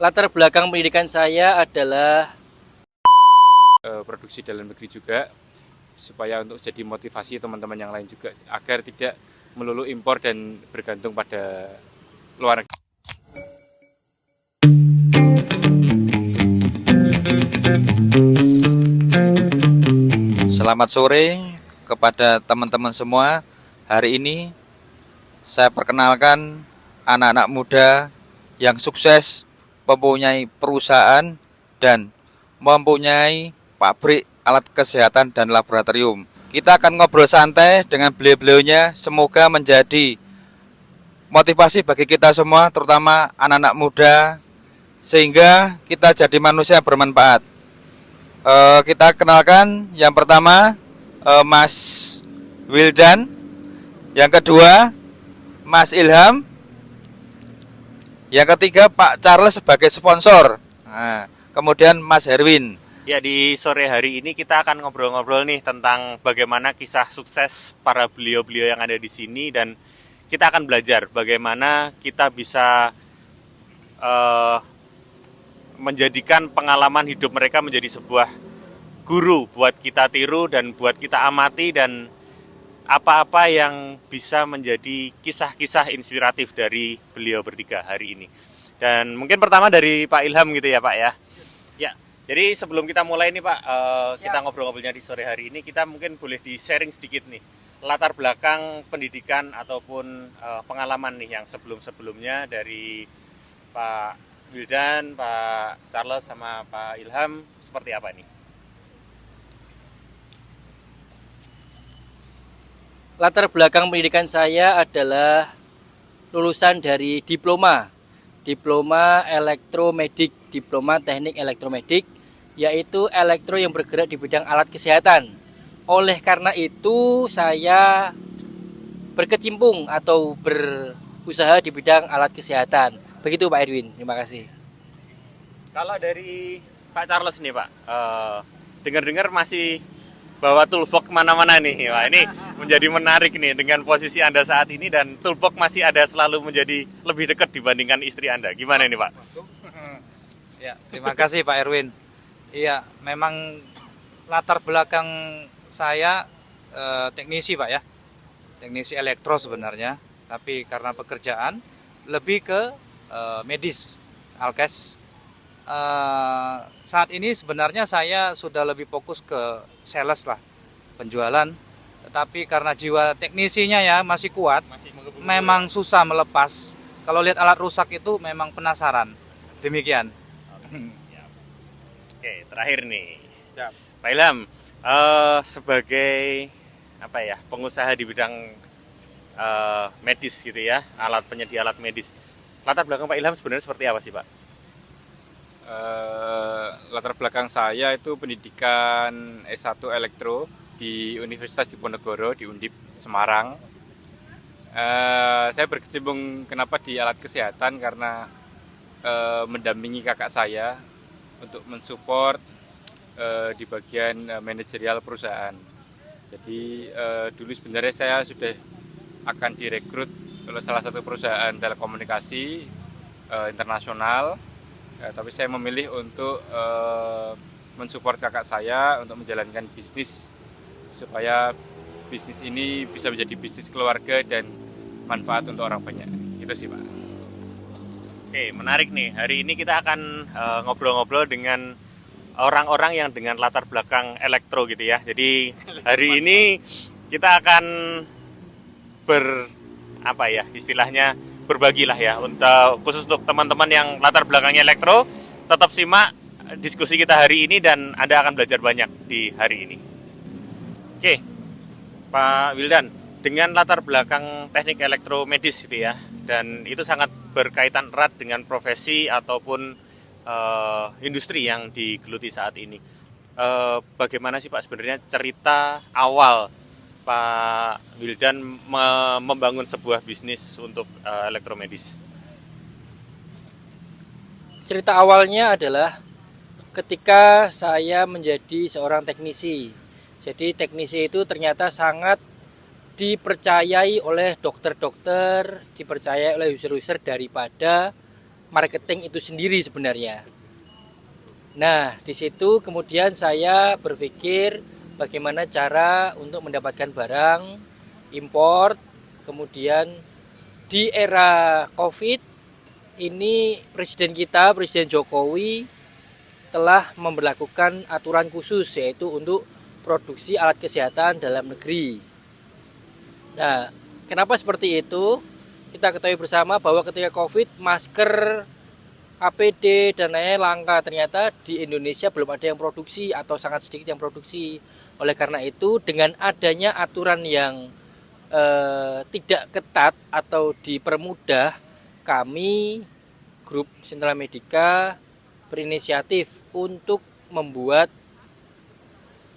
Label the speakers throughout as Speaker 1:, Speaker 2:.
Speaker 1: Latar belakang pendidikan saya adalah
Speaker 2: produksi dalam negeri juga, supaya untuk jadi motivasi teman-teman yang lain juga agar tidak melulu impor dan bergantung pada luar negeri.
Speaker 3: Selamat sore kepada teman-teman semua. Hari ini saya perkenalkan anak-anak muda yang sukses mempunyai perusahaan dan mempunyai pabrik alat kesehatan dan laboratorium. Kita akan ngobrol santai dengan beliau-beliaunya. Semoga menjadi motivasi bagi kita semua, terutama anak-anak muda, sehingga kita jadi manusia yang bermanfaat. Kita kenalkan yang pertama Mas Wildan, yang kedua Mas Ilham, yang ketiga Pak Charles sebagai sponsor. Nah, kemudian Mas Herwin.
Speaker 4: Ya, di sore hari ini kita akan ngobrol-ngobrol nih tentang bagaimana kisah sukses para beliau-beliau yang ada di sini, dan kita akan belajar bagaimana kita bisa menjadikan pengalaman hidup mereka menjadi sebuah guru buat kita tiru dan buat kita amati, dan apa-apa yang bisa menjadi kisah-kisah inspiratif dari beliau bertiga hari ini. Dan mungkin pertama dari Pak Ilham gitu ya Pak ya. Ya, jadi sebelum kita mulai nih Pak, kita ngobrol-ngobrolnya di sore hari ini, kita mungkin boleh di-sharing sedikit nih latar belakang pendidikan ataupun pengalaman nih yang sebelum-sebelumnya dari Pak Wildan, Pak Charles, sama Pak Ilham, seperti apa nih?
Speaker 1: latar belakang pendidikan saya adalah lulusan dari diploma elektromedik, diploma teknik elektromedik, yaitu elektro yang bergerak di bidang alat kesehatan. Oleh karena itu saya berkecimpung atau berusaha di bidang alat kesehatan. Begitu Pak Edwin, terima kasih.
Speaker 4: Kalau dari Pak Charles nih Pak, dengar-dengar masih bawa toolbox kemana-mana nih. Wah, ini menjadi menarik nih dengan posisi Anda saat ini, dan toolbox masih ada selalu menjadi lebih dekat dibandingkan istri Anda. Gimana nih Pak?
Speaker 5: Ya, terima kasih Pak Erwin. Iya, memang latar belakang saya teknisi Pak ya, teknisi elektro sebenarnya, tapi karena pekerjaan lebih ke medis, alkes. Saat ini sebenarnya saya sudah lebih fokus ke sales lah, penjualan. Tetapi karena jiwa teknisinya ya masih kuat, memang susah melepas. Kalau lihat alat rusak itu memang penasaran. Demikian.
Speaker 4: Oke, terakhir nih,
Speaker 2: Siap.
Speaker 4: Pak Ilham, sebagai apa ya, pengusaha di bidang medis gitu ya, penyedia alat medis. Latar belakang Pak Ilham sebenarnya seperti apa sih Pak?
Speaker 2: Latar belakang saya itu pendidikan S1 Elektro di Universitas Diponegoro di Undip Semarang. Saya berkecimpung kenapa di alat kesehatan karena mendampingi kakak saya untuk mensupport di bagian manajerial perusahaan. Jadi dulu sebenarnya saya sudah akan direkrut oleh salah satu perusahaan telekomunikasi internasional, tapi saya memilih untuk mensupport kakak saya untuk menjalankan bisnis supaya bisnis ini bisa menjadi bisnis keluarga dan manfaat untuk orang banyak. Itu sih Pak.
Speaker 4: Oke, menarik nih. Hari ini kita akan ngobrol-ngobrol dengan orang-orang yang dengan latar belakang elektro gitu ya. Jadi hari ini kita akan istilahnya berbagilah ya, khusus untuk teman-teman yang latar belakangnya elektro. Tetap simak diskusi kita hari ini dan Anda akan belajar banyak di hari ini. Oke, Pak Wildan, dengan latar belakang teknik elektromedis gitu ya, dan itu sangat berkaitan erat dengan profesi ataupun industri yang digeluti saat ini. Bagaimana sih Pak sebenarnya cerita awal Pak Wildan membangun sebuah bisnis untuk elektromedis?
Speaker 1: Cerita awalnya adalah ketika saya menjadi seorang teknisi. Jadi teknisi itu ternyata sangat dipercayai oleh dokter-dokter, dipercayai oleh user-user daripada marketing itu sendiri sebenarnya. Nah, di situ kemudian saya berpikir bagaimana cara untuk mendapatkan barang import. Kemudian di era Covid ini Presiden kita, Presiden Jokowi telah memberlakukan aturan khusus yaitu untuk produksi alat kesehatan dalam negeri. Nah, kenapa seperti itu? Kita ketahui bersama bahwa ketika Covid, masker, APD dan lain-lain langka. Ternyata di Indonesia belum ada yang produksi atau sangat sedikit yang produksi. Oleh karena itu, dengan adanya aturan yang tidak ketat atau dipermudah, kami grup Sentra Medica berinisiatif untuk membuat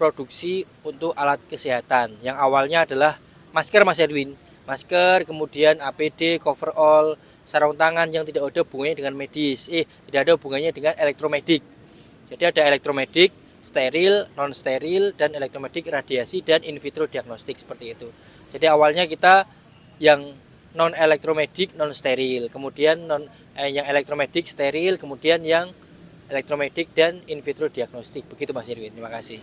Speaker 1: produksi untuk alat kesehatan. Yang awalnya adalah masker, Mas Edwin. Masker, kemudian APD, coverall, sarung tangan yang tidak ada hubungannya dengan medis, tidak ada hubungannya dengan elektromedik. Jadi ada elektromedik, steril, non steril, dan elektromedik radiasi dan in vitro diagnostik seperti itu. Jadi awalnya kita yang non elektromedik, non steril, kemudian yang elektromedik steril, kemudian yang elektromedik dan in vitro diagnostik. Begitu Mas Irwin. Terima kasih.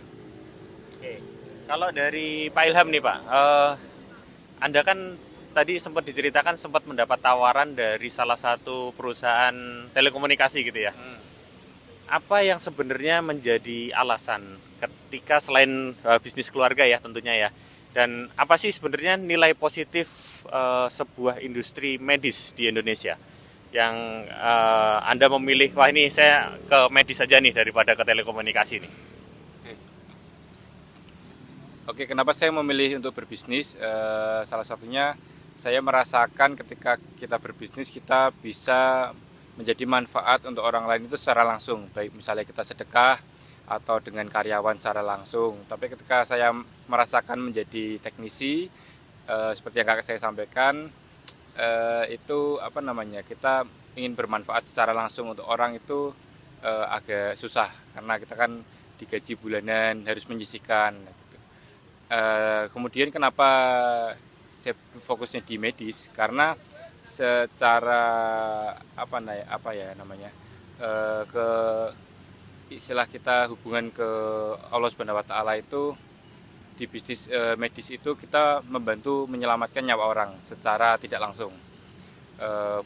Speaker 4: Oke. Kalau dari Pak Ilham nih Pak, Anda kan tadi sempat diceritakan sempat mendapat tawaran dari salah satu perusahaan telekomunikasi gitu ya. Apa yang sebenarnya menjadi alasan ketika selain bisnis keluarga ya tentunya ya, dan apa sih sebenarnya nilai positif sebuah industri medis di Indonesia yang Anda memilih, wah ini saya ke medis saja nih daripada ke telekomunikasi nih?
Speaker 2: Oke, kenapa saya memilih untuk berbisnis? Salah satunya saya merasakan ketika kita berbisnis kita bisa menjadi manfaat untuk orang lain itu secara langsung, baik misalnya kita sedekah atau dengan karyawan secara langsung. Tapi ketika saya merasakan menjadi teknisi, seperti yang kakak saya sampaikan, itu kita ingin bermanfaat secara langsung untuk orang itu agak susah karena kita kan digaji bulanan, harus menyisihkan. Gitu. Kemudian kenapa saya fokusnya di medis? Karena secara ke istilah kita hubungan ke Allah Subhanahu wa taala itu di bisnis medis itu kita membantu menyelamatkan nyawa orang secara tidak langsung.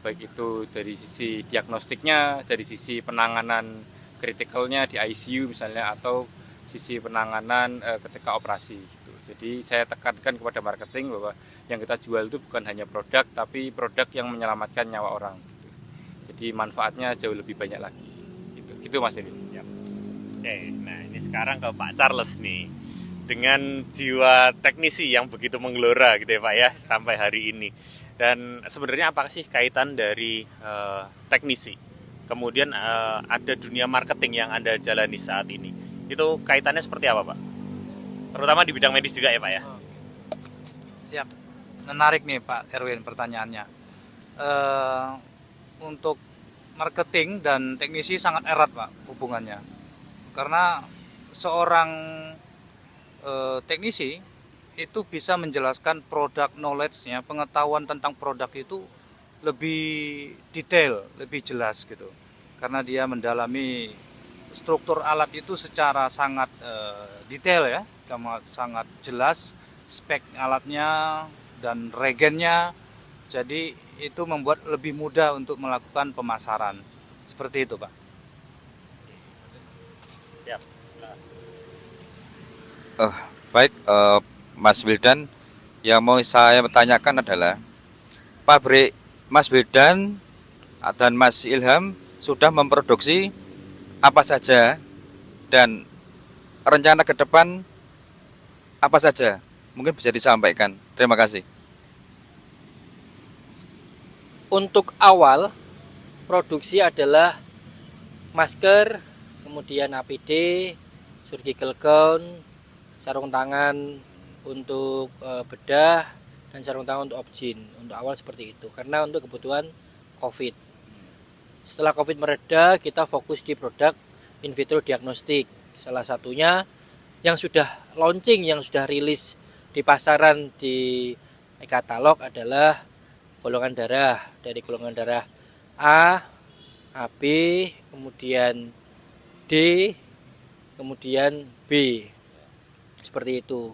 Speaker 2: Baik itu dari sisi diagnostiknya, dari sisi penanganan kritikalnya di ICU misalnya, atau sisi penanganan ketika operasi gitu. Jadi saya tekankan kepada marketing bahwa yang kita jual itu bukan hanya produk, tapi produk yang menyelamatkan nyawa orang gitu. Jadi manfaatnya jauh lebih banyak lagi gitu Mas Edwin.
Speaker 4: Ya. Oke, nah ini sekarang ke Pak Charles nih, dengan jiwa teknisi yang begitu menggelora gitu ya Pak ya sampai hari ini. Dan sebenarnya apa sih kaitan dari teknisi, kemudian ada dunia marketing yang Anda jalani saat ini? Itu kaitannya seperti apa Pak? Terutama di bidang medis juga ya Pak ya?
Speaker 5: Siap. Menarik nih Pak Erwin pertanyaannya. Untuk marketing dan teknisi sangat erat Pak hubungannya. Karena seorang teknisi itu bisa menjelaskan produk knowledge-nya, pengetahuan tentang produk itu lebih detail, lebih jelas gitu. Karena dia mendalami struktur alat itu secara sangat detail ya, sangat jelas spek alatnya dan regennya. Jadi itu membuat lebih mudah untuk melakukan pemasaran. Seperti itu Pak.
Speaker 4: Siap.
Speaker 3: Baik, Mas Wildan, yang mau saya tanyakan adalah pabrik Mas Wildan dan Mas Ilham sudah memproduksi apa saja dan rencana ke depan apa saja? Mungkin bisa disampaikan. Terima kasih.
Speaker 1: Untuk awal produksi adalah masker, kemudian APD, surgical gown, sarung tangan untuk bedah, dan sarung tangan untuk objin. Untuk awal seperti itu, karena untuk kebutuhan COVID. Setelah COVID mereda, kita fokus di produk in vitro diagnostik. Salah satunya yang sudah launching, yang sudah rilis di pasaran di e-katalog adalah golongan darah. Dari golongan darah A, AB, kemudian D, kemudian B. Seperti itu.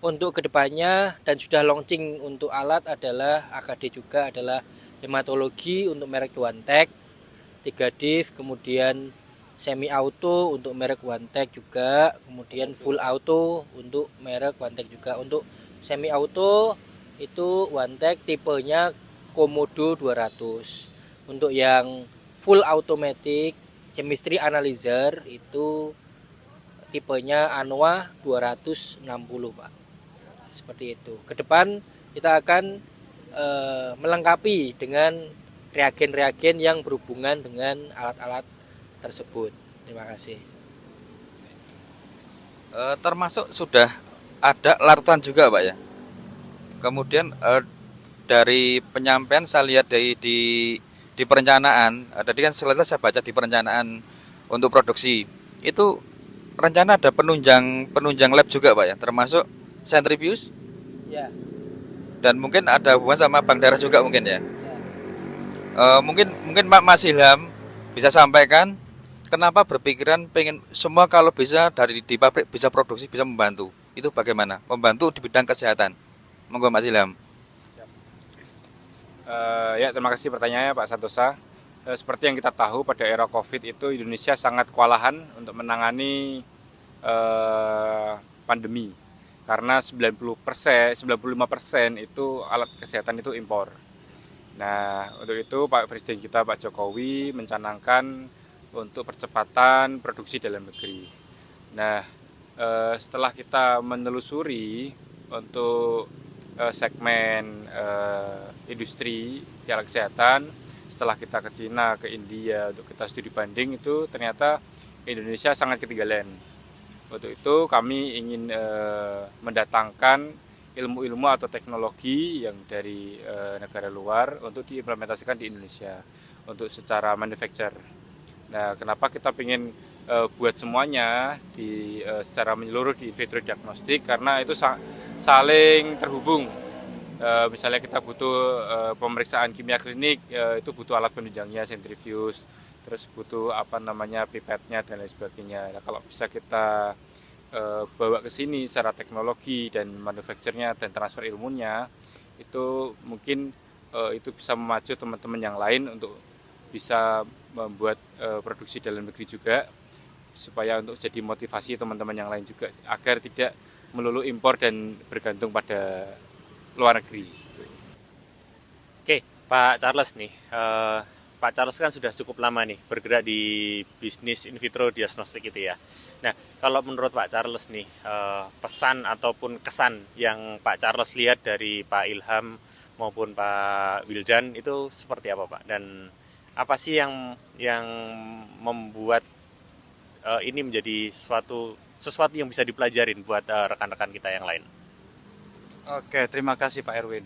Speaker 1: Untuk kedepannya dan sudah launching untuk alat adalah AKD juga adalah hematologi untuk merek OneTech, 3 div, kemudian semi auto untuk merek OneTech juga, kemudian full auto untuk merek OneTech juga. Untuk semi auto itu OneTech tipenya Komodo 200. Untuk yang full automatic chemistry analyzer itu tipenya Anoa 260, Pak. Seperti itu. Ke depan kita akan melengkapi dengan reagen-reagen yang berhubungan dengan alat-alat tersebut. Terima kasih.
Speaker 3: Termasuk sudah ada larutan juga Pak ya. Kemudian dari penyampaian saya lihat di perencanaan, tadi kan saya baca di perencanaan untuk produksi itu rencana ada penunjang lab juga Pak ya, termasuk centrifuge
Speaker 1: Ya.
Speaker 3: dan mungkin ada hubungan sama bank darah juga mungkin ya. Mungkin Mas Ilham bisa sampaikan kenapa berpikiran pengen semua kalau bisa dari di pabrik bisa produksi bisa membantu. Itu bagaimana? Membantu di bidang kesehatan. Monggo Mas Ilham.
Speaker 2: Ya, terima kasih pertanyaannya Pak Santosa. Seperti yang kita tahu pada era COVID itu Indonesia sangat kewalahan untuk menangani pandemi. Karena 95% itu alat kesehatan itu impor. Nah, untuk itu Pak Presiden kita Pak Jokowi mencanangkan untuk percepatan produksi dalam negeri. Nah, setelah kita menelusuri untuk segmen industri alat kesehatan, setelah kita ke Cina, ke India, untuk kita studi banding itu ternyata Indonesia sangat ketinggalan. Untuk itu kami ingin mendatangkan ilmu-ilmu atau teknologi yang dari negara luar untuk diimplementasikan di Indonesia untuk secara manufacture. Nah, kenapa kita ingin buat semuanya secara menyeluruh di in vitro diagnostik, karena itu saling terhubung. Misalnya kita butuh pemeriksaan kimia klinik, itu butuh alat penunjangnya centrifuge, terus butuh pipetnya dan lain sebagainya. Nah, kalau bisa kita bawa ke sini secara teknologi dan manufacture-nya dan transfer ilmunya, itu mungkin itu bisa memacu teman-teman yang lain untuk bisa membuat produksi dalam negeri juga, supaya untuk jadi motivasi teman-teman yang lain juga agar tidak melulu impor dan bergantung pada luar negeri.
Speaker 4: Oke, Pak Charles nih, Pak Charles kan sudah cukup lama nih bergerak di bisnis in vitro diagnostik itu ya. Nah, kalau menurut Pak Charles nih, pesan ataupun kesan yang Pak Charles lihat dari Pak Ilham maupun Pak Wildan itu seperti apa Pak? Dan apa sih yang membuat ini menjadi sesuatu yang bisa dipelajarin buat rekan-rekan kita yang lain?
Speaker 5: Oke, terima kasih Pak Erwin.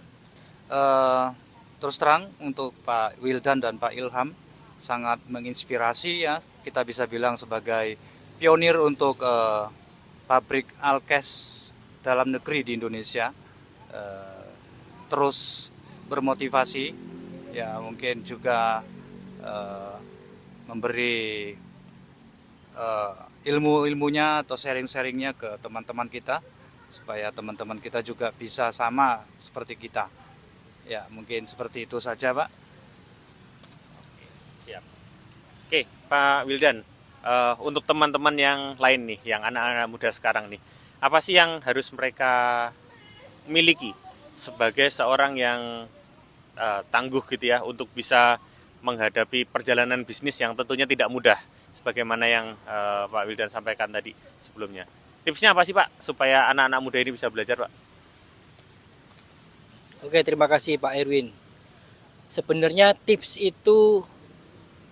Speaker 5: Terus terang untuk Pak Wildan dan Pak Ilham sangat menginspirasi ya. Kita bisa bilang sebagai pionir untuk pabrik alkes dalam negeri di Indonesia. Terus bermotivasi, ya mungkin juga memberi ilmu-ilmunya atau sharing-sharingnya ke teman-teman kita, supaya teman-teman kita juga bisa sama seperti kita. Ya, mungkin seperti itu saja, Pak.
Speaker 4: Siap. Oke, Pak Wildan, untuk teman-teman yang lain nih, yang anak-anak muda sekarang nih, apa sih yang harus mereka miliki sebagai seorang yang tangguh gitu ya, untuk bisa menghadapi perjalanan bisnis yang tentunya tidak mudah, sebagaimana yang Pak Wildan sampaikan tadi sebelumnya. Tipsnya apa sih Pak, supaya anak-anak muda ini bisa belajar Pak?
Speaker 1: Oke, terima kasih Pak Erwin. Sebenarnya tips itu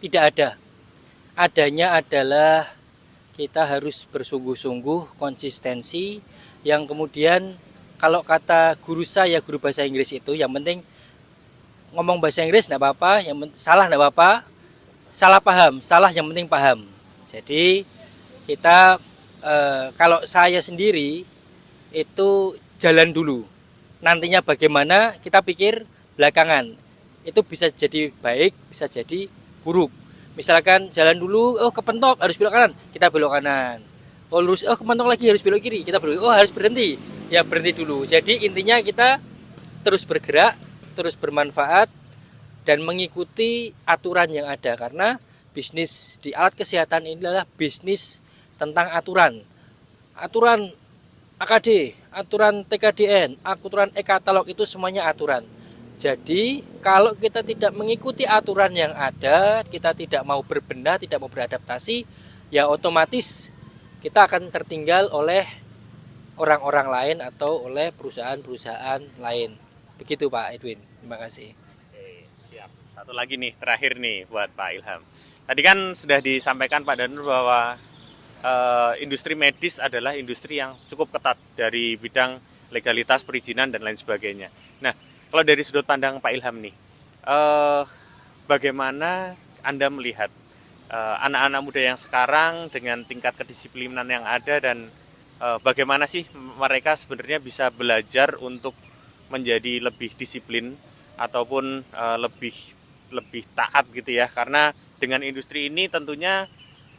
Speaker 1: tidak ada. Adanya adalah kita harus bersungguh-sungguh, konsistensi, yang kemudian kalau kata guru saya, guru bahasa Inggris itu, yang penting ngomong bahasa Inggris enggak apa-apa, yang salah enggak apa-apa, salah paham, salah yang penting paham. Jadi kita kalau saya sendiri itu jalan dulu. Nantinya bagaimana kita pikir belakangan. Itu bisa jadi baik, bisa jadi buruk. Misalkan jalan dulu, oh kepentok harus belok kanan, kita belok kanan. Oh lurus, oh kepentok lagi harus belok kiri, kita belok. Oh harus berhenti, ya berhenti dulu. Jadi intinya kita terus bergerak, terus bermanfaat dan mengikuti aturan yang ada, karena bisnis di alat kesehatan ini adalah bisnis tentang aturan. Aturan AKD, aturan TKDN, aturan e-katalog itu semuanya aturan. Jadi kalau kita tidak mengikuti aturan yang ada, kita tidak mau berbenah, tidak mau beradaptasi, ya otomatis kita akan tertinggal oleh orang-orang lain atau oleh perusahaan-perusahaan lain. Begitu Pak Edwin, terima kasih.
Speaker 4: Oke, siap. Satu lagi nih, terakhir nih buat Pak Ilham. Tadi kan sudah disampaikan Pak Danur bahwa industri medis adalah industri yang cukup ketat dari bidang legalitas, perizinan, dan lain sebagainya. Nah, kalau dari sudut pandang Pak Ilham nih, bagaimana Anda melihat anak-anak muda yang sekarang dengan tingkat kedisiplinan yang ada dan bagaimana sih mereka sebenarnya bisa belajar untuk menjadi lebih disiplin ataupun lebih taat gitu ya, karena dengan industri ini tentunya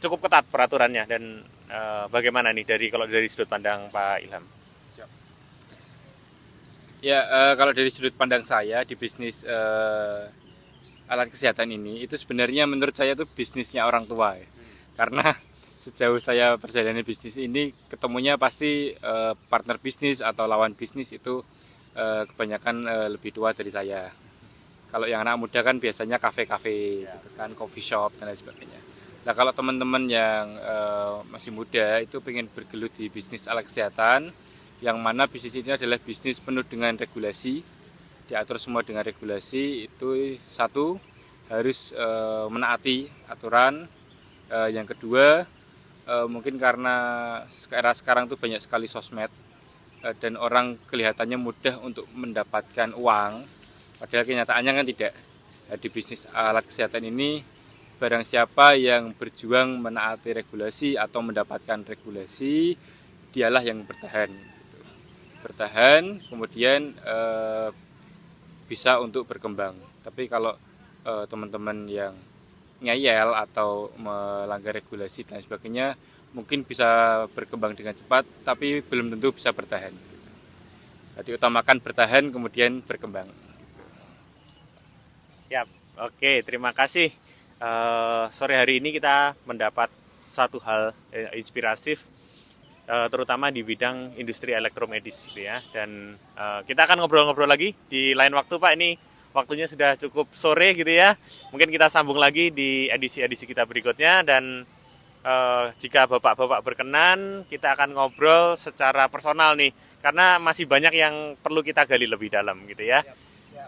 Speaker 4: cukup ketat peraturannya, dan bagaimana nih kalau dari sudut pandang Pak Ilham?
Speaker 2: Ya, kalau dari sudut pandang saya di bisnis alat kesehatan ini, itu sebenarnya menurut saya itu bisnisnya orang tua ya. Karena sejauh saya perjalanan bisnis ini, ketemunya pasti partner bisnis atau lawan bisnis itu kebanyakan lebih tua dari saya. Kalau yang anak muda kan biasanya kafe-kafe, gitu kan, coffee shop dan lain sebagainya. Nah, kalau teman-teman yang masih muda itu pengen bergelut di bisnis alat kesehatan, yang mana bisnis ini adalah bisnis penuh dengan regulasi, diatur semua dengan regulasi, itu satu harus menaati aturan. Yang kedua, mungkin karena era sekarang tuh banyak sekali sosmed dan orang kelihatannya mudah untuk mendapatkan uang, padahal kenyataannya kan tidak. Di bisnis alat kesehatan ini, barang siapa yang berjuang menaati regulasi atau mendapatkan regulasi, dialah yang bertahan. Bertahan, kemudian bisa untuk berkembang. Tapi kalau teman-teman yang ngeyel atau melanggar regulasi dan sebagainya, mungkin bisa berkembang dengan cepat, tapi belum tentu bisa bertahan. Jadi utamakan bertahan, kemudian berkembang.
Speaker 4: Siap. Oke, terima kasih. Sore hari ini kita mendapat satu hal inspiratif, terutama di bidang industri elektromedis gitu ya. Dan kita akan ngobrol-ngobrol lagi di lain waktu Pak. Ini waktunya sudah cukup sore gitu ya. Mungkin kita sambung lagi di edisi-edisi kita berikutnya, dan jika Bapak-Bapak berkenan, kita akan ngobrol secara personal nih, karena masih banyak yang perlu kita gali lebih dalam gitu ya.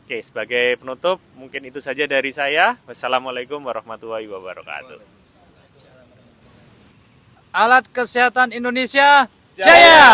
Speaker 4: Oke, sebagai penutup mungkin itu saja dari saya. Wassalamualaikum warahmatullahi wabarakatuh.
Speaker 5: Alat kesehatan Indonesia jaya!